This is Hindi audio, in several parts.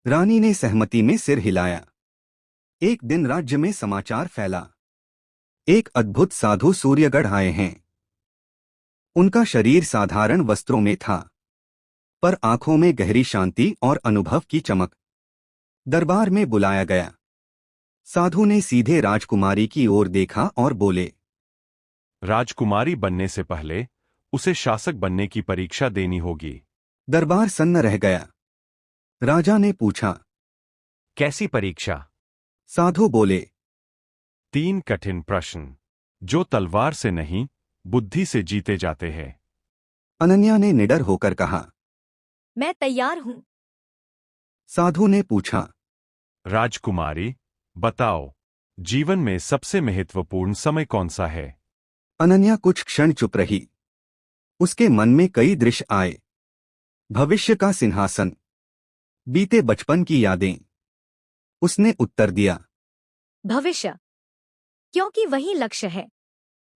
रानी ने सहमति में सिर हिलाया। एक दिन राज्य में समाचार फैला, एक अद्भुत साधु सूर्यगढ़ आए हैं। उनका शरीर साधारण वस्त्रों में था, पर आंखों में गहरी शांति और अनुभव की चमक। दरबार में बुलाया गया। साधु ने सीधे राजकुमारी की ओर देखा और बोले, राजकुमारी बनने से पहले उसे शासक बनने की परीक्षा देनी होगी। दरबार सन्न रह गया। राजा ने पूछा, कैसी परीक्षा? साधु बोले, 3 कठिन प्रश्न जो तलवार से नहीं, बुद्धि से जीते जाते हैं। अनन्या ने निडर होकर कहा। मैं तैयार हूं। साधु ने पूछा, राजकुमारी, बताओ, जीवन में सबसे महत्वपूर्ण समय कौन सा है? अनन्या कुछ क्षण चुप रही। उसके मन में कई दृश्य आए। भविष्य का सिंहासन, बीते बचपन की यादें। उसने उत्तर दिया, भविष्य, क्योंकि वही लक्ष्य है।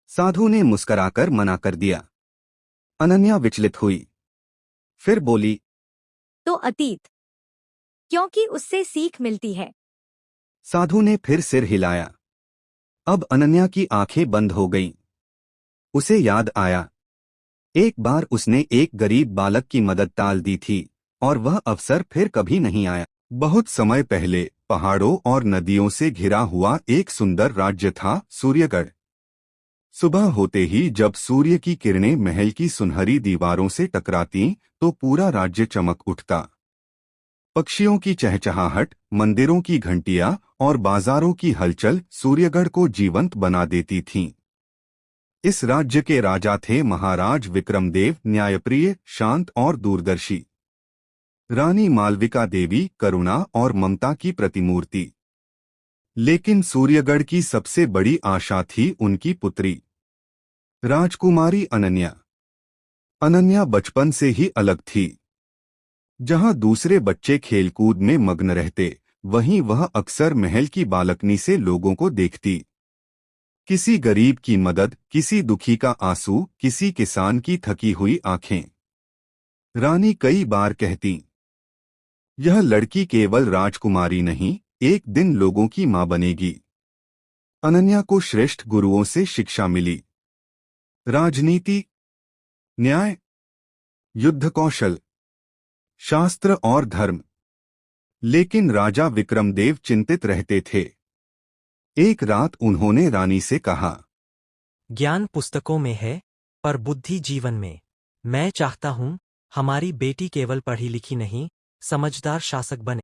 साधु ने मुस्कराकर मना कर दिया। अनन्या विचलित हुई, फिर बोली, तो अतीत, क्योंकि उससे सीख मिलती है। साधु ने फिर सिर हिलाया। अब अनन्या की आंखें बंद हो गईं। उसे याद आया, एक बार उसने एक गरीब बालक की मदद टाल दी थी और वह अवसर फिर कभी नहीं आया। बहुत समय पहले पहाड़ों और नदियों से घिरा हुआ एक सुंदर राज्य था, सूर्यगढ़। सुबह होते ही जब सूर्य की किरणें महल की सुनहरी दीवारों से टकरातीं, तो पूरा राज्य चमक उठता। पक्षियों की चहचहाहट, मंदिरों की घंटियां और बाजारों की हलचल सूर्यगढ़ को जीवंत बना देती थीं। इस राज्य के राजा थे महाराज विक्रमदेव, न्यायप्रिय, शांत और दूरदर्शी। रानी मालविका देवी, करुणा और ममता की प्रतिमूर्ति। लेकिन सूर्यगढ़ की सबसे बड़ी आशा थी उनकी पुत्री, राजकुमारी अनन्या। अनन्या बचपन से ही अलग थी। जहां दूसरे बच्चे खेलकूद में मग्न रहते, वहीं वह अक्सर महल की बालकनी से लोगों को देखती। किसी गरीब की मदद, किसी दुखी का आंसू, किसी किसान की थकी हुई आंखें। रानी कई बार कहती, यह लड़की केवल राजकुमारी नहीं, एक दिन लोगों की मां बनेगी। अनन्या को श्रेष्ठ गुरुओं से शिक्षा मिली, राजनीति, न्याय, युद्ध कौशल, शास्त्र और धर्म। लेकिन राजा विक्रमदेव चिंतित रहते थे। एक रात उन्होंने रानी से कहा, ज्ञान पुस्तकों में है, पर बुद्धि जीवन में। मैं चाहता हूं हमारी बेटी केवल पढ़ी लिखी नहीं, समझदार शासक बने।